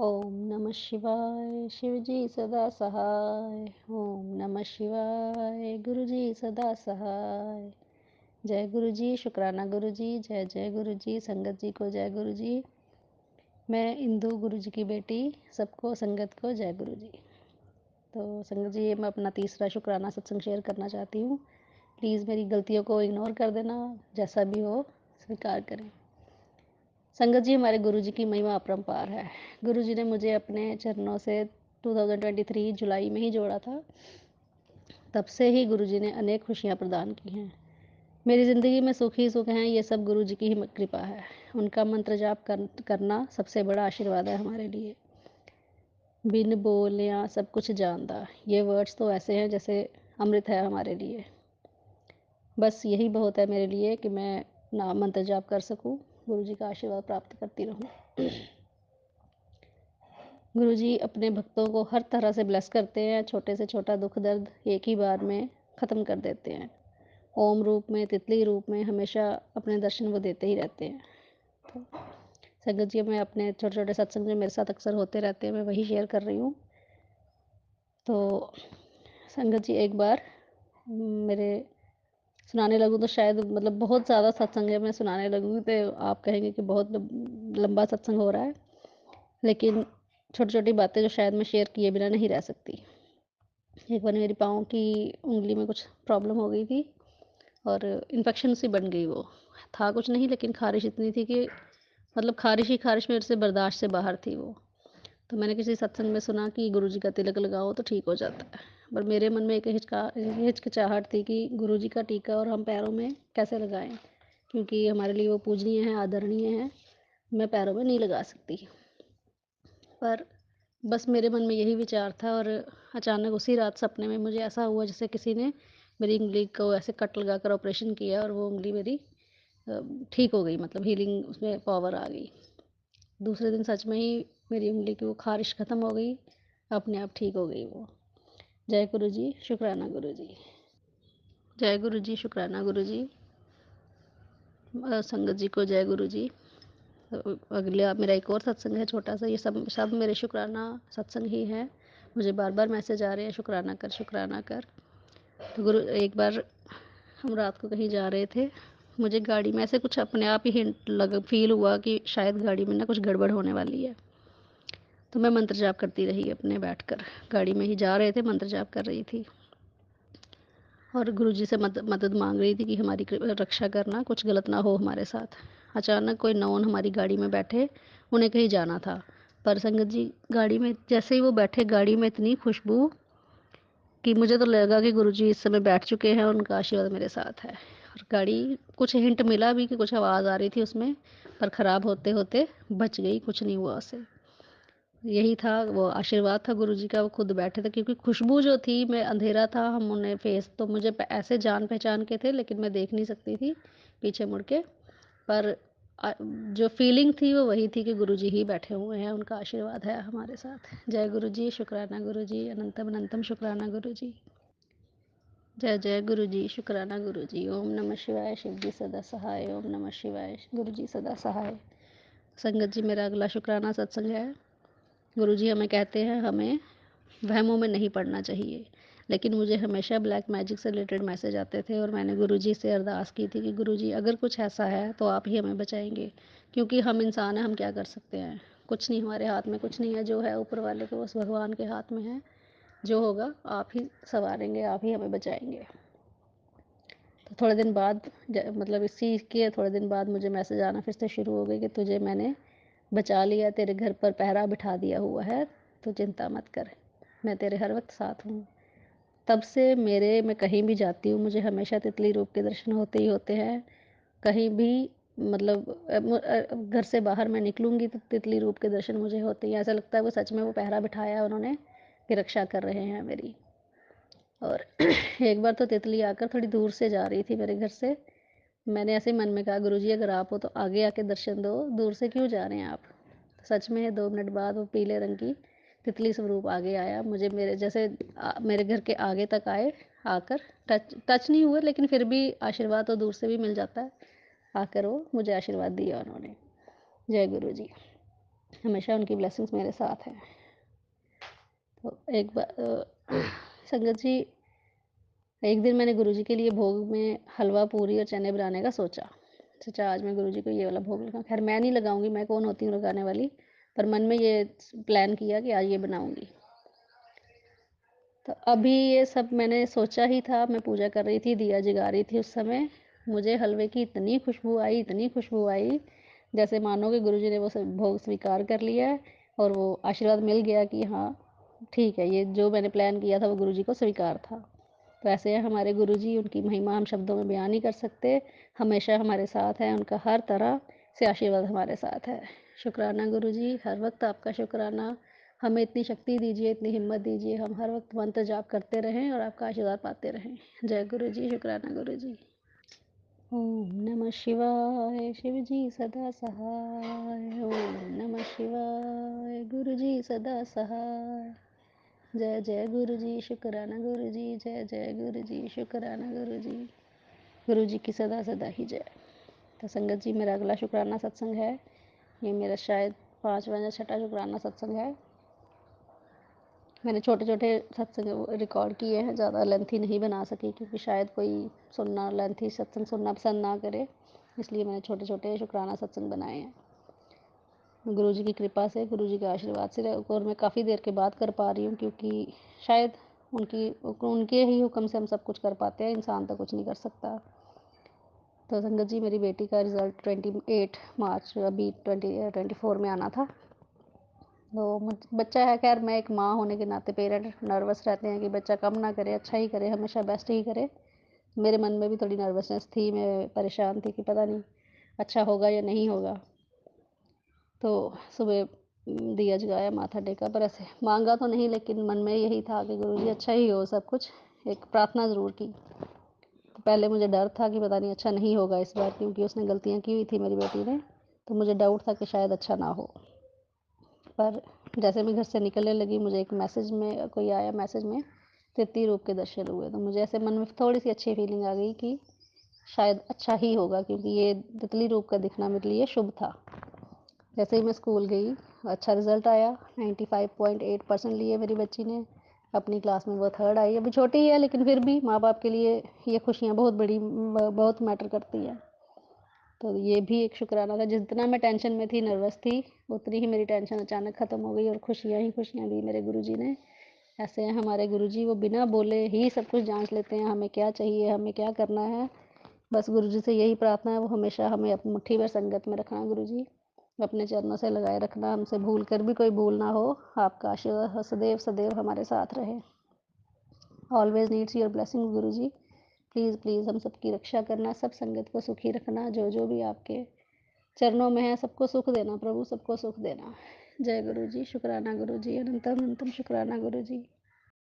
ओम नमः शिवाय शिव जी सदा सहाय। ओम नमः शिवाय गुरु जी सदा सहाय। जय गुरु जी, शुक्राना गुरु जी, जय जय गुरु जी, संगत जी को जय गुरु जी। मैं इंदु गुरु जी की बेटी, सबको संगत को जय गुरु जी। तो संगत जी, मैं अपना तीसरा शुक्राना सत्संग शेयर करना चाहती हूँ। प्लीज़ मेरी गलतियों को इग्नोर कर देना, जैसा भी हो स्वीकार करें। संगत जी, हमारे गुरुजी की महिमा अपरंपार है। गुरुजी ने मुझे अपने चरणों से 2023 जुलाई में ही जोड़ा था। तब से ही गुरुजी ने अनेक खुशियाँ प्रदान की हैं। मेरी ज़िंदगी में सुख ही सुख हैं, ये सब गुरुजी की ही कृपा है। उनका मंत्र जाप करना सबसे बड़ा आशीर्वाद है हमारे लिए। बिन बोलियाँ सब कुछ जानता, ये वर्ड्स तो ऐसे हैं जैसे अमृत है हमारे लिए। बस यही बहुत है मेरे लिए कि मैं नाम मंत्र जाप कर सकूँ, गुरुजी का आशीर्वाद प्राप्त करती रहूँ। गुरुजी अपने भक्तों को हर तरह से ब्लेस करते हैं। छोटे से छोटा दुख दर्द एक ही बार में ख़त्म कर देते हैं। ओम रूप में, तितली रूप में हमेशा अपने दर्शन वो देते ही रहते हैं। तो संगत जी, मैं अपने छोटे छोटे सत्संग जो मेरे साथ अक्सर होते रहते हैं, मैं वही शेयर कर रही हूँ। तो संगत जी, एक बार मेरे सुनाने लगूँ तो शायद मतलब बहुत ज़्यादा सत्संग है, मैं सुनाने लगूँगी तो आप कहेंगे कि बहुत लंबा सत्संग हो रहा है। लेकिन छोटी छोटी बातें जो शायद मैं शेयर किए बिना नहीं रह सकती। एक बार मेरी पाँव की उँगली में कुछ प्रॉब्लम हो गई थी और इन्फेक्शन सी बन गई वो। था कुछ नहीं, लेकिन ख़ारिश इतनी थी कि मतलब ख़ारिश ही ख़ारिश मेरे से बर्दाश्त से बाहर थी वो। तो मैंने किसी सत्संग में सुना कि गुरुजी का तिलक लगाओ तो ठीक हो जाता है। पर मेरे मन में एक हिचकिचाहट थी कि गुरुजी का टीका और हम पैरों में कैसे लगाएँ? क्योंकि हमारे लिए वो पूजनीय हैं, आदरणीय हैं, मैं पैरों में नहीं लगा सकती। पर बस मेरे मन में यही विचार था और अचानक उसी रात सपने में मुझे ऐसा हुआ जैसे किसी ने मेरी उँगली को ऐसे कट लगाकर ऑपरेशन किया और वो उँगली मेरी ठीक हो गई, मतलब हीलिंग उसमें पावर आ गई। दूसरे दिन सच में ही मेरी उँगली की वो ख़ारिश ख़त्म हो गई, अपने आप ठीक हो गई वो। जय गुरु जी, शुक्राना गुरु जी। जय गुरु जी, शुक्राना गुरु जी। संगत जी को जय गुरु जी। अगला मेरा एक और सत्संग है छोटा सा, ये सब सब मेरे शुक्राना सत्संग ही हैं। मुझे बार बार मैसेज आ रहे हैं, शुक्राना कर, शुक्राना कर। तो गुरु, एक बार हम रात को कहीं जा रहे थे, मुझे गाड़ी में ऐसे कुछ अपने आप ही हिंट लग फील हुआ कि शायद गाड़ी में ना कुछ गड़बड़ होने वाली है। तो मैं मंत्र जाप करती रही अपने बैठकर, गाड़ी में ही जा रहे थे, मंत्र जाप कर रही थी और गुरुजी से मदद मांग रही थी कि हमारी रक्षा करना, कुछ गलत ना हो हमारे साथ। अचानक कोई नॉन हमारी गाड़ी में बैठे, उन्हें कहीं जाना था। पर संगत जी, गाड़ी में जैसे ही वो बैठे, गाड़ी में इतनी खुशबू कि मुझे तो लगा कि गुरुजी इस समय बैठ चुके हैं और उनका आशीर्वाद मेरे साथ है। और गाड़ी, कुछ हिंट मिला भी कि कुछ आवाज़ आ रही थी उसमें, पर ख़राब होते होते बच गई, कुछ नहीं हुआ उसे। यही था वो आशीर्वाद था गुरुजी का, वो खुद बैठे थे क्योंकि खुशबू जो थी, मैं अंधेरा था, हम उन्हें फेस तो मुझे ऐसे जान पहचान के थे, लेकिन मैं देख नहीं सकती थी पीछे मुड़ के। पर जो फीलिंग थी वो वही थी कि गुरुजी ही बैठे हुए हैं, उनका आशीर्वाद है हमारे साथ। जय गुरु जी, शुक्राना गुरु जी, अनंतम अनंतम शुक्राना गुरु जी। जय जय गुरु जी, शुक्राना गुरु जी। ओम नमः शिवाय, शिव जी सदा सहाय। ओम नमः शिवाय, गुरु जी सदा सहाय। संगत जी, मेरा अगला शुक्राना सत्संग है। गुरुजी हमें कहते हैं हमें वहमों में नहीं पड़ना चाहिए, लेकिन मुझे हमेशा ब्लैक मैजिक से रिलेटेड मैसेज आते थे और मैंने गुरुजी से अरदास की थी कि गुरुजी, अगर कुछ ऐसा है तो आप ही हमें बचाएंगे, क्योंकि हम इंसान हैं, हम क्या कर सकते हैं? कुछ नहीं, हमारे हाथ में कुछ नहीं है, जो है ऊपर वाले के, उस भगवान के हाथ में है। जो होगा आप ही संवारेंगे, आप ही हमें बचाएंगे। तो थोड़े दिन बाद, मतलब इस चीज़ के थोड़े दिन बाद मुझे मैसेज आना फिर से शुरू हो गए कि तुझे मैंने बचा लिया, तेरे घर पर पहरा बिठा दिया हुआ है, तो चिंता मत कर, मैं तेरे हर वक्त साथ हूँ। तब से मैं कहीं भी जाती हूँ, मुझे हमेशा तितली रूप के दर्शन होते ही होते हैं। कहीं भी, मतलब घर से बाहर मैं निकलूँगी तो तितली रूप के दर्शन मुझे होते ही, ऐसा लगता है वो सच में वो पहरा बिठाया है उन्होंने कि रक्षा कर रहे हैं मेरी। और एक बार तो तितली आकर थोड़ी दूर से जा रही थी मेरे घर से। मैंने ऐसे ही मन में कहा, गुरुजी अगर आप हो तो आगे आके दर्शन दो, दूर से क्यों जा रहे हैं आप? सच में 2 मिनट बाद वो पीले रंग की तितली स्वरूप आगे आया, मुझे मेरे जैसे मेरे घर के आगे तक आए, आकर टच टच नहीं हुए, लेकिन फिर भी आशीर्वाद तो दूर से भी मिल जाता है। आकर वो मुझे आशीर्वाद दिया उन्होंने। जय गुरु जी। हमेशा उनकी ब्लेसिंग्स मेरे साथ हैं। तो एक संगत जी, एक दिन मैंने गुरुजी के लिए भोग में हलवा, पूरी और चने बनाने का सोचा। सोचा आज मैं गुरुजी को ये वाला भोग लगा, ख़ैर मैं नहीं लगाऊँगी, मैं कौन होती हूँ लगाने वाली, पर मन में ये प्लान किया कि आज ये बनाऊँगी। तो अभी ये सब मैंने सोचा ही था, मैं पूजा कर रही थी, दिया जगा रही थी उस समय, मुझे हलवे की इतनी खुशबू आई, जैसे मानो कि गुरुजी ने वो सब भोग स्वीकार कर लिया है और वो आशीर्वाद मिल गया कि हाँ, ठीक है, ये जो मैंने प्लान किया था वो गुरुजी को स्वीकार था। तो ऐसे हैं हमारे गुरुजी, उनकी महिमा हम शब्दों में बयान नहीं कर सकते, हमेशा हमारे साथ हैं, उनका हर तरह से आशीर्वाद हमारे साथ है। शुक्राना गुरुजी, हर वक़्त आपका शुक्राना। हमें इतनी शक्ति दीजिए, इतनी हिम्मत दीजिए, हम हर वक़्त मंत्र जाप करते रहें और आपका आशीर्वाद पाते रहें। जय गुरुजी, शुक्राना गुरुजी। ओम नमः शिवाय, शिव जी सदा सहाय। ओम नमः शिवाय, गुरु जी सदा सहाय। जय जय गुरु जी, शुक्राना गुरु जी, जय जय गुरु जी, शुक्राना गुरु जी। गुरु जी की सदा सदा ही जय। तो संगत जी, मेरा अगला शुक्राना सत्संग है, ये मेरा शायद 5वां या 6वां शुक्राना सत्संग है। मैंने छोटे-छोटे सत्संग रिकॉर्ड किए हैं, ज़्यादा लेंथी नहीं बना सकी क्योंकि शायद कोई सुनना लेंथी सत्संग सुनना पसंद ना करे, इसलिए मैंने छोटे-छोटे शुक्राना सत्संग बनाए हैं। गुरुजी की कृपा से, गुरुजी के आशीर्वाद से और मैं काफ़ी देर के बाद कर पा रही हूँ क्योंकि शायद उनकी उनके ही हुक्म से हम सब कुछ कर पाते हैं, इंसान तो कुछ नहीं कर सकता। तो संगत जी, मेरी बेटी का रिज़ल्ट 28 मार्च अभी 2024 में आना था। तो बच्चा है, खैर मैं एक माँ होने के नाते पेरेंट नर्वस रहते हैं कि बच्चा कम ना करे, अच्छा ही करे, हमेशा बेस्ट ही करे। मेरे मन में भी थोड़ी नर्वसनेस थी, मैं परेशान थी कि पता नहीं अच्छा होगा या नहीं होगा। तो सुबह दिया जगाया, माथा टेका, पर ऐसे मांगा तो नहीं, लेकिन मन में यही था कि गुरुजी अच्छा ही हो सब कुछ। एक प्रार्थना ज़रूर की। तो पहले मुझे डर था कि पता नहीं अच्छा नहीं होगा इस बार, क्योंकि उसने गलतियाँ की हुई थी मेरी बेटी ने, तो मुझे डाउट था कि शायद अच्छा ना हो। पर जैसे मैं घर से निकलने लगी, मुझे एक मैसेज में कोई आया, मैसेज में तितली रूप के दर्शन हुए, तो मुझे ऐसे मन में थोड़ी-सी अच्छी फीलिंग आ गई कि शायद अच्छा ही होगा, क्योंकि ये तितली रूप का दिखना मेरे लिए शुभ था। जैसे ही मैं स्कूल गई, अच्छा रिज़ल्ट आया, 95.8% लिए मेरी बच्ची ने। अपनी क्लास में वो 3rd आई। अभी छोटी ही है, लेकिन फिर भी माँ-बाप के लिए ये खुशियाँ बहुत बड़ी बहुत मैटर करती हैं। तो ये भी एक शुक्राना था, जितना मैं टेंशन में थी, नर्वस थी, उतनी ही मेरी टेंशन अचानक ख़त्म हो गई और खुशियाँ ही खुशियाँ दी मेरे गुरुजी ने। ऐसे हैं हमारे गुरुजी, वो बिना बोले ही सब कुछ जाँच लेते हैं, हमें क्या चाहिए, हमें क्या करना है। बस गुरुजी से यही प्रार्थना है, वो हमेशा हमें अपनी मुट्ठी भर संगत में रखना गुरुजी, अपने चरणों से लगाए रखना, हमसे भूल कर भी कोई भूल ना हो। आपका आशीर्वाद सदैव सदैव हमारे साथ रहे। Always needs your blessing Guruji. Please please हम सबकी रक्षा करना, सब संगत को सुखी रखना, जो भी आपके चरणों में है, सबको सुख देना प्रभु, सबको सुख देना। जय गुरु जी, शुक्राना गुरु जी, अनंतम अनंतम शुक्राना गुरु जी।